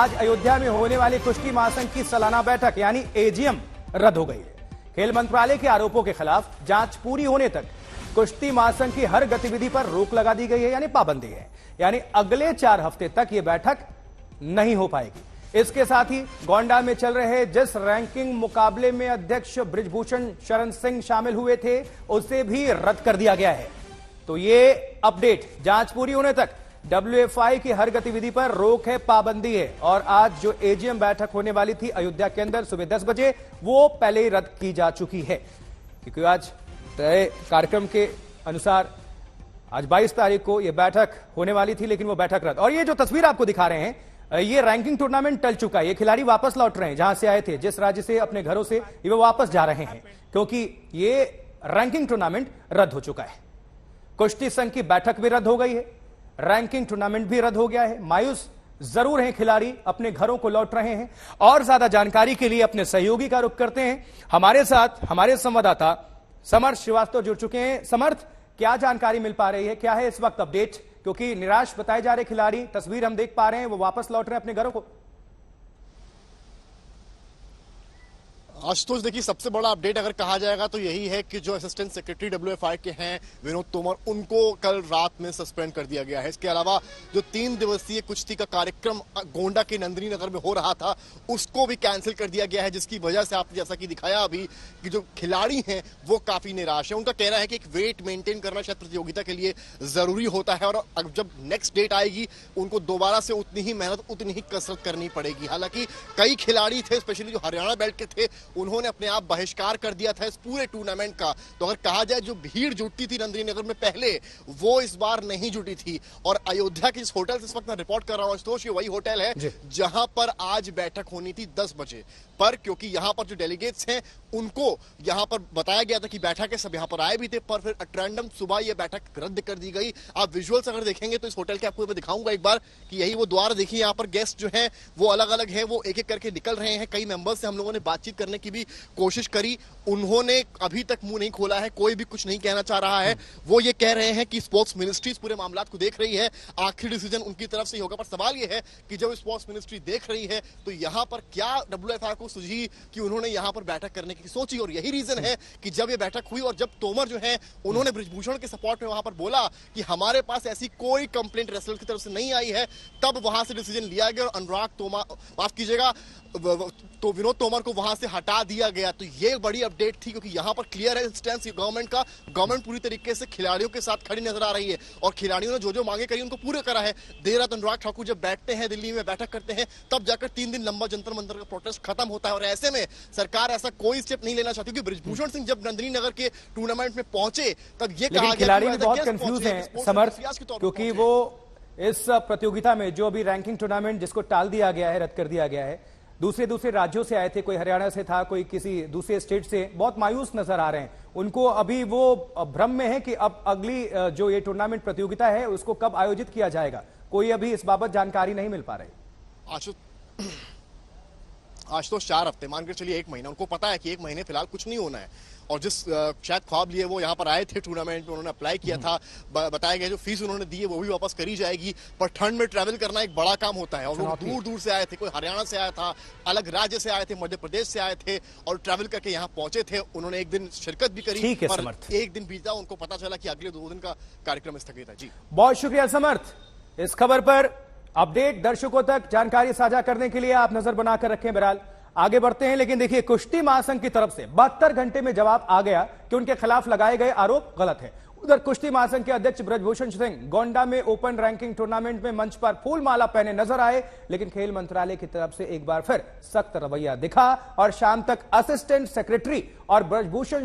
आज अयोध्या में होने वाली कुश्ती महासंघ की सालाना बैठक यानी एजीएम रद्द हो गई है। खेल मंत्रालय के आरोपों के खिलाफ जांच पूरी होने तक कुश्ती महासंघ की हर गतिविधि पर रोक लगा दी गई है, यानी पाबंदी है। यानी अगले 4 हफ्ते तक यह बैठक नहीं हो पाएगी। इसके साथ ही गोंडा में चल रहे जिस रैंकिंग मुकाबले में अध्यक्ष बृजभूषण शरण सिंह शामिल हुए थे, उसे भी रद्द कर दिया गया है। तो ये अपडेट, जांच पूरी होने तक WFI की हर गतिविधि पर रोक है, पाबंदी है। और आज जो एजीएम बैठक होने वाली थी अयोध्या के अंदर सुबह 10 बजे, वो पहले ही रद्द की जा चुकी है, क्योंकि आज तय कार्यक्रम के अनुसार आज 22 तारीख को यह बैठक होने वाली थी, लेकिन वो बैठक रद्द। और ये जो तस्वीर आपको दिखा रहे हैं, ये रैंकिंग टूर्नामेंट टल चुका है। ये खिलाड़ी वापस लौट रहे हैं जहां से आए थे, जिस राज्य से, अपने घरों से ये वापस जा रहे हैं, क्योंकि ये रैंकिंग टूर्नामेंट रद्द हो चुका है। कुश्ती संघ की बैठक भी रद्द हो गई है, रैंकिंग टूर्नामेंट भी रद्द हो गया है। मायूस जरूर हैं खिलाड़ी, अपने घरों को लौट रहे हैं। और ज्यादा जानकारी के लिए अपने सहयोगी का रुख करते हैं। हमारे साथ हमारे संवाददाता समर्थ श्रीवास्तव जुड़ चुके हैं। समर्थ, क्या जानकारी मिल पा रही है, क्या है इस वक्त अपडेट? क्योंकि निराश बताए जा रहे खिलाड़ी, तस्वीर हम देख पा रहे हैं, वो वापस लौट रहे हैं अपने घरों को। आशुतोष, देखिए, सबसे बड़ा अपडेट अगर कहा जाएगा तो यही है कि जो असिस्टेंट सेक्रेटरी WFI के हैं विनोद तोमर, उनको कल रात में सस्पेंड कर दिया गया है। इसके अलावा जो 3 दिवसीय कुश्ती का कार्यक्रम गोंडा के नंदिनी नगर में हो रहा था, उसको भी कैंसिल कर दिया गया है, जिसकी वजह से आपने जैसा कि दिखाया अभी कि जो खिलाड़ी हैं वो काफी निराश है। उनका कहना है कि एक वेट मेंटेन करना शायद प्रतियोगिता के लिए जरूरी होता है, और जब नेक्स्ट डेट आएगी उनको दोबारा से उतनी ही मेहनत, उतनी ही कसरत करनी पड़ेगी। हालांकि कई खिलाड़ी थे, स्पेशली जो हरियाणा बेल्ट के थे, उन्होंने अपने आप बहिष्कार कर दिया था इस पूरे टूर्नामेंट का। तो अगर कहा जाए जो भीड़ जुटती थी नंदिनी नगर में पहले, वो इस बार नहीं जुटी थी। और अयोध्या के जिस होटल से इस वक्त मैं रिपोर्ट कर रहा हूं आशुतोष, ये वही होटल है जहां पर आज बैठक होनी थी 10 बजे, पर क्योंकि यहां पर जो डेलीगेट्स हैं उनको यहां पर बताया गया था कि बैठक है, सब यहां पर आए भी थे, पर फिर अट्रैंडम सुबह यह बैठक रद्द कर दी गई। आप विजुअल्स अगर देखेंगे तो इस होटल के आपको मैं दिखाऊंगा एक बार कि यही वो द्वार देखिए, यहां पर गेस्ट जो हैं वो अलग अलग हैं, वो एक एक करके निकल रहे हैं। कई मेंबर्स से हम लोगों ने बातचीत करने की भी कोशिश करी, उन्होंने अभी तक मुंह नहीं खोला है, कोई भी कुछ नहीं कहना चाह रहा है। वो ये कह रहे हैं कि स्पोर्ट्स मिनिस्ट्री इस पूरे मामला को देख रही है, आखिरी डिसीजन उनकी तरफ से ही होगा। पर सवाल ये है कि जब स्पोर्ट्स मिनिस्ट्री देख रही है तो यहां पर क्या WFI को सूझी कि उन्होंने यहां पर बैठक करने की सोची। और यही रीजन है कि जब ये बैठक हुई और जब तोमर जो है उन्होंने बृजभूषण के सपोर्ट में वहां पर बोला कि हमारे पास ऐसी कोई कंप्लेंट रेसलर की तरफ से नहीं आई है, तब वहां से डिसीजन लिया गया और अनुराग तोमर, माफ कीजिएगा, तो विनोद तोमर को वहां से हटा दिया गया। तो ये बड़ी अपडेट थी, क्योंकि यहां पर क्लियर है स्टैंड गवर्नमेंट का। गवर्नमेंट पूरी तरीके से खिलाड़ियों के साथ खड़ी नजर आ रही है और खिलाड़ियों ने जो जो मांगे करी उनको पूरे करा है। देर रात अनुराग ठाकुर जब बैठते हैं, दिल्ली में बैठक करते हैं, तब जाकर 3 दिन लंबा जंतर मंतर का प्रोटेस्ट खत्म होता है। और ऐसे में सरकार ऐसा कोई स्टेप नहीं लेना चाहती, क्योंकि बृजभूषण सिंह जब नंदिनी नगर के टूर्नामेंट में पहुंचे तब ये कहा गया खिलाड़ी भी बहुत कंफ्यूज हैं समर्थ, क्योंकि वो इस प्रतियोगिता में जो अभी रैंकिंग टूर्नामेंट जिसको टाल दिया गया है, रद्द कर दिया गया है, दूसरे राज्यों से आए थे, कोई हरियाणा से था, कोई किसी दूसरे स्टेट से, बहुत मायूस नजर आ रहे हैं। उनको अभी वो भ्रम में है कि अब अगली जो ये टूर्नामेंट प्रतियोगिता है उसको कब आयोजित किया जाएगा, कोई अभी इस बाबत जानकारी नहीं मिल पा रही। आशुतोष 4 हफ्ते, मानकर चलिए 1 महीना, उनको पता है कि 1 महीने फिलहाल कुछ नहीं होना है। और जिस शायद ख्वाब लिए वो यहाँ पर आए थे टूर्नामेंट में, उन्होंने अप्लाई किया था, बताया गया जो फीस उन्होंने दी है वो भी वापस करी जाएगी। पर ठंड में ट्रैवल करना एक बड़ा काम होता है, और वो दूर दूर से आए थे, कोई हरियाणा से आया था, अलग राज्य से आए थे, मध्य प्रदेश से आए थे, और ट्रैवल करके यहाँ पहुंचे थे। उन्होंने एक दिन शिरकत भी करी, पर एक दिन बीता, उनको पता चला कि अगले 2 दिन का कार्यक्रम स्थगित है। जी, बहुत शुक्रिया समर्थ, इस खबर पर अपडेट दर्शकों तक जानकारी साझा करने के लिए आप नजर बनाकर रखें। बहरहाल आगे बढ़ते हैं, लेकिन देखिए, कुश्ती महासंघ की तरफ से 72 घंटे में जवाब आ गया कि उनके खिलाफ लगाए गए आरोप गलत है। उधर कुश्ती महासंघ के अध्यक्ष बृजभूषण सिंह गोंडा में ओपन रैंकिंग टूर्नामेंट में मंच पर फूल माला पहने नजर आए, लेकिन खेल मंत्रालय की तरफ से एक बार फिर सख्त रवैया दिखा और शाम तक असिस्टेंट सेक्रेटरी और बृजभूषण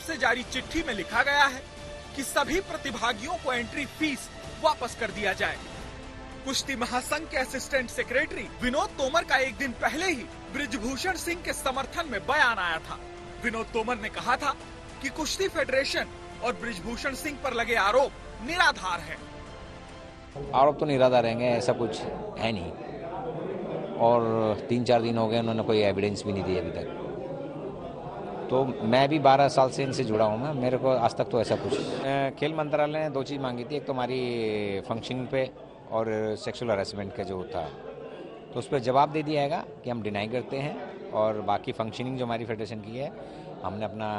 तरफ से जारी चिट्ठी में लिखा गया है कि सभी प्रतिभागियों को एंट्री फीस वापस कर दिया जाए। कुश्ती महासंघ के असिस्टेंट सेक्रेटरी विनोद तोमर का एक दिन पहले ही बृजभूषण सिंह के समर्थन में बयान आया था। विनोद तोमर ने कहा था कि कुश्ती फेडरेशन और बृजभूषण सिंह पर लगे आरोप निराधार है। आरोप तो निराधार रहेंगे, ऐसा कुछ है नहीं। और 3-4 दिन हो गए, उन्होंने कोई एविडेंस भी नहीं दी अभी तक। तो मैं भी 12 साल से इनसे जुड़ा हूँ मैं, मेरे को आज तक तो ऐसा कुछ। खेल मंत्रालय ने 2 चीज़ मांगी थी, एक तो हमारी फंक्शनिंग पे और सेक्सुअल हरासमेंट का जो था, तो उस पर जवाब दे दिया है कि हम डिनाई करते हैं। और बाकी फंक्शनिंग जो हमारी फेडरेशन की है, हमने अपना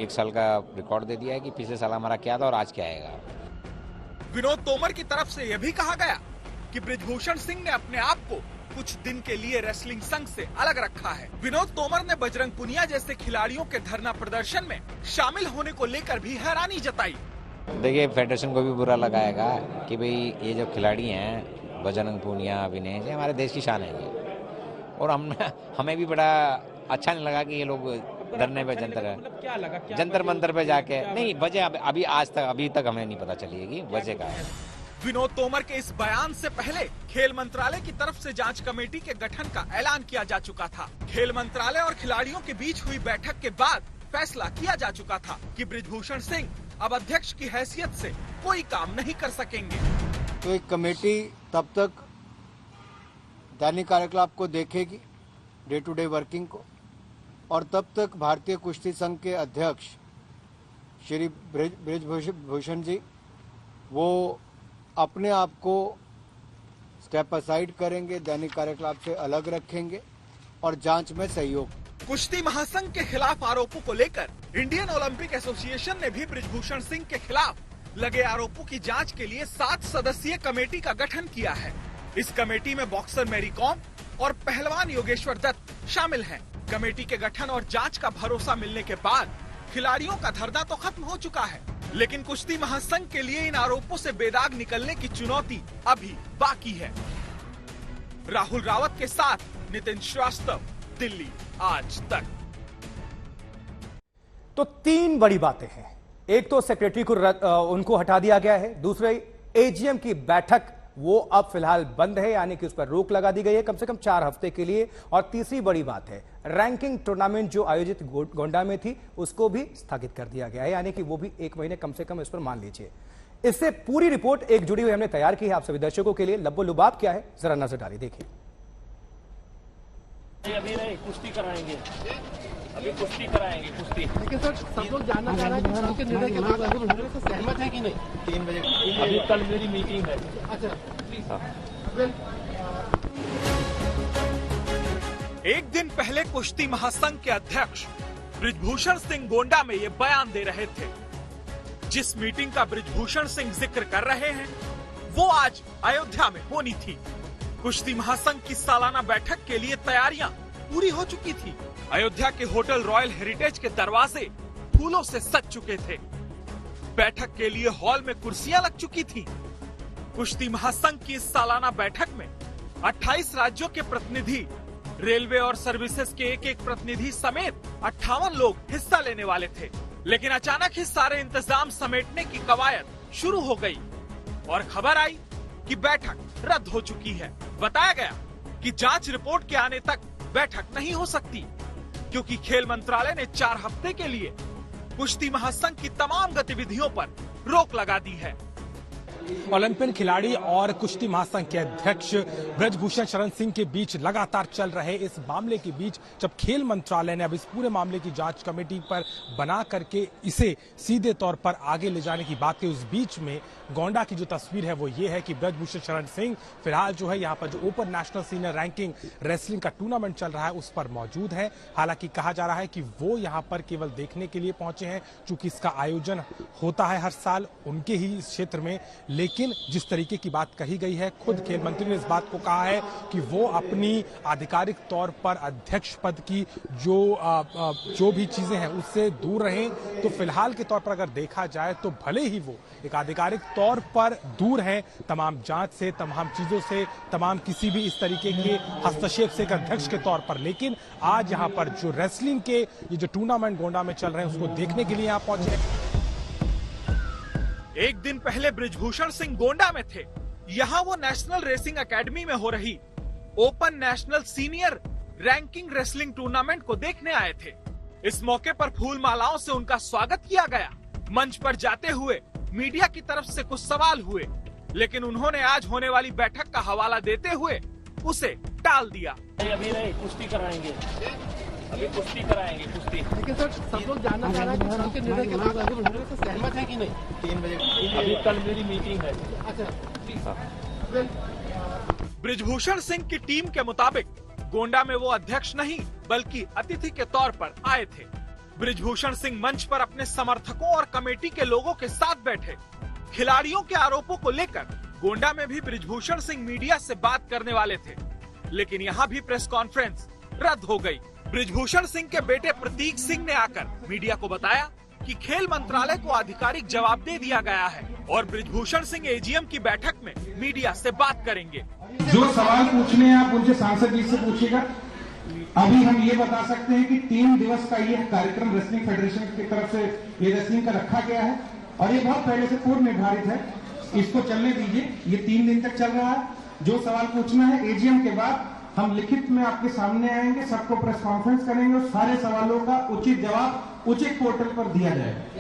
1 साल का रिकॉर्ड दे दिया है कि पिछले साल हमारा क्या था और आज क्या आएगा। विनोद तोमर की तरफ से यह भी कहा गया कि बृजभूषण सिंह ने अपने आप को कुछ दिन के लिए रेसलिंग संघ से अलग रखा है। विनोद तोमर ने बजरंग पुनिया जैसे खिलाड़ियों के धरना प्रदर्शन में शामिल होने को लेकर भी हैरानी जताई। देखिए, फेडरेशन को भी बुरा लगाएगा कि भाई ये जो खिलाड़ी हैं बजरंग पुनिया, विनय, ये हमारे देश की शान है। और हमें भी बड़ा अच्छा नहीं लगा कि ये लोग धरने पे जंतर मंतर पे जाके नहीं वजह अभी तक हमें नहीं पता चली है कि वजह क्या है। विनोद तोमर के इस बयान से पहले खेल मंत्रालय की तरफ से जांच कमेटी के गठन का ऐलान किया जा चुका था। खेल मंत्रालय और खिलाड़ियों के बीच हुई बैठक के बाद फैसला किया जा चुका था कि बृजभूषण सिंह अब अध्यक्ष की हैसियत से कोई काम नहीं कर सकेंगे। तो एक कमेटी तब तक दैनिक कार्यकलाप को देखेगी, डे टू डे वर्किंग को, और तब तक भारतीय कुश्ती संघ के अध्यक्ष श्री बृजभूषण जी वो अपने आप को स्टेप असाइड करेंगे, दैनिक कार्यकलाप से अलग रखेंगे और जांच में सहयोग। कुश्ती महासंघ के खिलाफ आरोपों को लेकर इंडियन ओलंपिक एसोसिएशन ने भी बृजभूषण सिंह के खिलाफ लगे आरोपों की जांच के लिए 7 सदस्यीय कमेटी का गठन किया है। इस कमेटी में बॉक्सर मैरी कॉम और पहलवान योगेश्वर दत्त शामिल हैं। कमेटी के गठन और जांच का भरोसा मिलने के बाद खिलाड़ियों का धरना तो खत्म हो चुका है, लेकिन कुश्ती महासंघ के लिए इन आरोपों से बेदाग निकलने की चुनौती अभी बाकी है। राहुल रावत के साथ नितिन श्रीवास्तव, दिल्ली आज तक। तो 3 बड़ी बातें हैं। एक तो सेक्रेटरी को उनको हटा दिया गया है, दूसरे एजीएम की बैठक वो अब फिलहाल बंद है, यानी कि उस पर रोक लगा दी गई है कम से कम 4 हफ्ते के लिए। और तीसरी बड़ी बात है, रैंकिंग टूर्नामेंट जो आयोजित गोंडा में थी उसको भी स्थगित कर दिया गया है, यानी कि वो भी 1 महीने कम से कम इस पर मान लीजिए। इससे पूरी रिपोर्ट एक जुड़ी हुई हमने तैयार की है आप सभी दर्शकों के लिए। लब्बो लुबाब क्या है, जरा नजर डालिए, देखिए। अभी नहीं, कुश्ती कराएंगे, अभी कुश्ती कराएंगे, कुश्ती। लेकिन सर सब लोग जानना चाह रहे हैं कि उनके निर्णय के बाद अभी से सहमत है कि नहीं? 3 बजे अभी कल मेरी मीटिंग है। अच्छा, एक दिन पहले कुश्ती महासंघ के अध्यक्ष बृजभूषण सिंह गोंडा में ये बयान दे रहे थे। जिस मीटिंग का बृजभूषण सिंह जिक्र कर रहे हैं वो आज अयोध्या में होनी थी। कुश्ती महासंघ की सालाना बैठक के लिए तैयारियां पूरी हो चुकी थी। अयोध्या के होटल रॉयल हेरिटेज के दरवाजे फूलों से सज चुके थे। बैठक के लिए हॉल में कुर्सियां लग चुकी थी। कुश्ती महासंघ की इस सालाना बैठक में 28 राज्यों के प्रतिनिधि, रेलवे और सर्विसेज के एक प्रतिनिधि समेत 58 लोग हिस्सा लेने वाले थे। लेकिन अचानक ही सारे इंतजाम समेटने की कवायद शुरू हो गई और खबर आई कि बैठक रद्द हो चुकी है। बताया गया कि जांच रिपोर्ट के आने तक बैठक नहीं हो सकती, क्योंकि खेल मंत्रालय ने 4 हफ्ते के लिए कुश्ती महासंघ की तमाम गतिविधियों पर रोक लगा दी है। ओलंपियन खिलाड़ी और कुश्ती महासंघ के अध्यक्ष बृजभूषण शरण सिंह के बीच लगातार चल रहे इस मामले के बीच जब खेल मंत्रालय ने अब इस पूरे मामले की जांच कमेटी पर बना करके इसे सीधे तौर पर आगे ले जाने की बात की, उस बीच में गोंडा की जो तस्वीर है वो ये है कि बृजभूषण शरण सिंह फिलहाल जो है यहाँ पर जो open national senior ranking wrestling का टूर्नामेंट चल रहा है उस पर मौजूद है। हालांकि कहा जा रहा है कि वो यहाँ पर केवल देखने के लिए पहुंचे हैं, चूंकि इसका आयोजन होता है हर साल उनके ही इस क्षेत्र में, लेकिन जिस तरीके की बात कही गई है, खुद खेल मंत्री ने इस बात को कहा है कि वो अपनी आधिकारिक तौर पर अध्यक्ष पद की जो भी चीजें हैं उससे दूर रहें। तो फिलहाल के तौर पर अगर देखा जाए तो भले ही वो एक आधिकारिक तौर पर दूर हैं तमाम जांच से, तमाम चीजों से, तमाम किसी भी इस तरीके के हस्तक्षेप से एक अध्यक्ष के तौर पर, लेकिन आज यहाँ पर जो रेसलिंग के ये जो टूर्नामेंट गोंडा में चल रहे हैं उसको देखने के लिए यहाँ पहुंचे। एक दिन पहले बृजभूषण सिंह गोंडा में थे। यहाँ वो नेशनल रेसिंग एकेडमी में हो रही open national senior ranking wrestling tournament को देखने आए थे। इस मौके पर फूल मालाओं से उनका स्वागत किया गया। मंच पर जाते हुए मीडिया की तरफ से कुछ सवाल हुए, लेकिन उन्होंने आज होने वाली बैठक का हवाला देते हुए उसे टाल दिया। अभी नहीं, कुश्ती कराएंगे, अभी कुश्ती कराएंगे, कुश्ती। लेकिन सर सब लोग जानना चाह रहे हैं कि उनके निर्णय के बाद आगे बढ़ने से सहमत है कि नहीं? 3 बजे अभी कल मेरी मीटिंग है। अच्छा, बृजभूषण सिंह की टीम के मुताबिक गोंडा में वो अध्यक्ष नहीं बल्कि अतिथि के तौर पर आए थे। बृजभूषण सिंह मंच पर अपने समर्थकों और कमेटी के लोगों के साथ बैठे। खिलाड़ियों के आरोपों को लेकर गोंडा में भी बृजभूषण सिंह मीडिया से बात करने वाले थे, लेकिन यहाँ भी प्रेस कॉन्फ्रेंस रद्द हो गई। बृजभूषण सिंह के बेटे प्रतीक सिंह ने आकर मीडिया को बताया कि खेल मंत्रालय को आधिकारिक जवाब दे दिया गया है और बृजभूषण सिंह एजीएम की बैठक में मीडिया से बात करेंगे। जो सवाल पूछने हैं आप उनसे सांसद जी से पूछिएगा। अभी हम ये बता सकते हैं कि 3 दिवस का ये कार्यक्रम रेसलिंग फेडरेशन की तरफ से ये रेसलिंग का रखा गया है और ये बहुत पहले से पूर्व निर्धारित है। इसको चलने दीजिए, ये 3 दिन तक चल रहा है। जो सवाल पूछना है एजीएम के बाद हम लिखित में आपके सामने आएंगे, सबको प्रेस कॉन्फ्रेंस करेंगे और सारे सवालों का उचित जवाब उचित पोर्टल पर दिया जाएगा।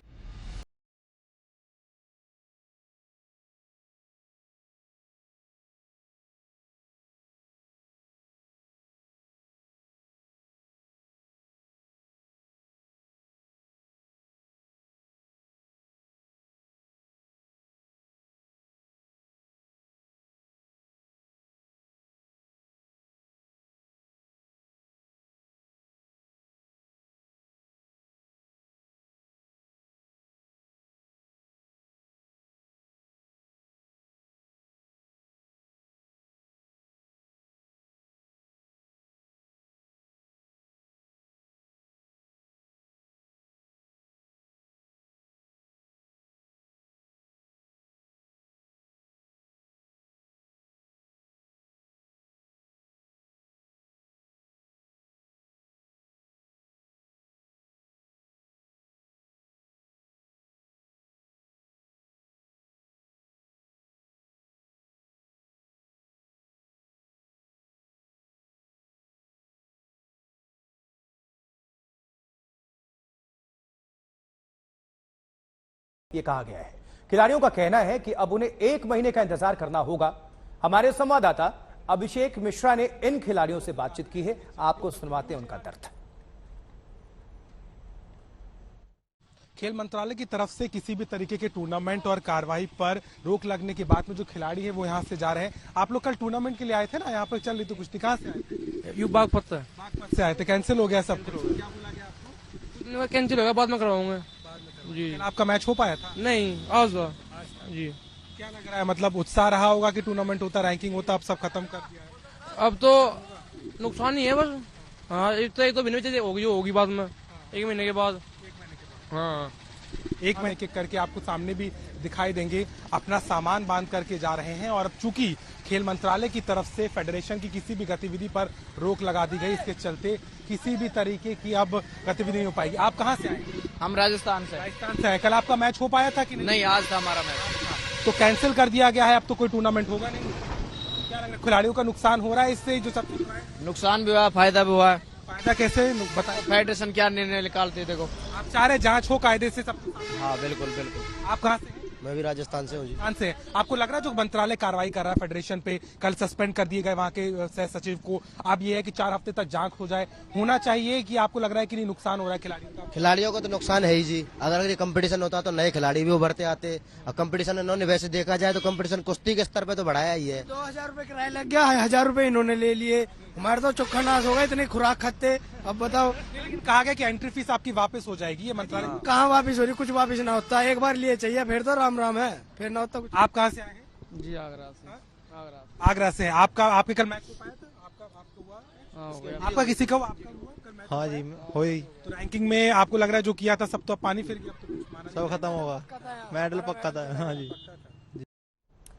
ये कहा गया है। खिलाड़ियों का कहना है कि अब उन्हें 1 महीने का इंतजार करना होगा। हमारे संवाददाता अभिषेक मिश्रा ने इन खिलाड़ियों से बातचीत की है, आपको सुनवाते हैं उनका दर्द। खेल मंत्रालय की तरफ से किसी भी तरीके के टूर्नामेंट और कार्रवाई पर रोक लगने के बाद में जो खिलाड़ी है वो यहाँ से जा रहे हैं। आप लोग कल टूर्नामेंट के लिए आए थे ना, यहाँ पर चल रही तो कुछ कहाँ से आए थे? यू बागपत से आए थे, कैंसिल हो गया सब कुछ। क्या बोला गया आपको? कैंसिल हो गया, बाद में करवाऊंगा जी। आपका मैच हो पाया था? नहीं, आज जी। क्या लग रहा है, मतलब उत्साह रहा होगा कि टूर्नामेंट होता, रैंकिंग होता, अब सब खत्म कर दिया है? अब तो नुकसान ही है बस। हाँ, एक तो बिना होगी बाद में 1 महीने के बाद। हाँ, 1 महीने करके आपको सामने भी दिखाई देंगे, अपना सामान बांध करके जा रहे हैं। और अब चूंकि खेल मंत्रालय की तरफ से फेडरेशन की किसी भी गतिविधि पर रोक लगा दी गई, इसके चलते किसी भी तरीके की अब गतिविधि नहीं हो पाएगी। आप कहाँ से आए? हम राजस्थान से। राजस्थान से आए। कल आपका मैच हो पाया था कि नहीं? आज था हमारा मैच। तो कैंसिल कर दिया गया है, अब तो कोई टूर्नामेंट होगा नहीं। क्या लग रहा है, खिलाड़ियों का नुकसान हो रहा है इससे? जो सब नुकसान भी हुआ, फायदा भी हुआ है। फायदा कैसे बताएं? फेडरेशन क्या निर्णय निकालते देखो। आप चाह रहे जांच हो कायदे से सब? हाँ, बिल्कुल बिल्कुल। आप कहाँ से? मैं भी राजस्थान से हूँ जी। राजस्थान से। आपको लग रहा है जो मंत्रालय कार्रवाई कर रहा है फेडरेशन पे, कल सस्पेंड कर दिए गए वहाँ के सह सचिव को, अब ये है कि 4 हफ्ते तक जांच हो जाए, होना चाहिए कि आपको लग रहा है कि नहीं नुकसान हो रहा है खिलाड़ियों का? खिलाड़ियों को तो नुकसान है ही जी। अगर ये कंपटीशन होता तो नए खिलाड़ी भी उभरते आते। अब कंपटीशन इन्होंने वैसे देखा जाए तो कंपटीशन कुश्ती के स्तर पे तो बढ़ाया ही है। 2000 रुपए किराया लग गया है, 1000 रुपए इन्होंने ले लिए। हमारे तो चोखा नाश होगा, इतनी खुराक खाते। अब बताओ, लेकिन कहा गया कि एंट्री फीस आपकी वापस हो जाएगी, ये मंत्रालय कहाँ वापिस हो रही, कुछ वापिस ना होता, एक बार लिए चाहिए फिर तो राम राम है, फिर ना होता कुछ। आप कहाँ से आए हैं? जी आगरा से। आगरा से। आपके कल मैच हो पाया था? आपका हुआ? आपका किसी का हुआ? आपका हुआ कल मैच? हाँ जी हो ही। तो रैंकिंग में आपको लग रहा है जो किया था सब तो पानी फिर गया, अब तो कुछ माना सब खत्म होगा, मेडल पक्का था। हाँ जी।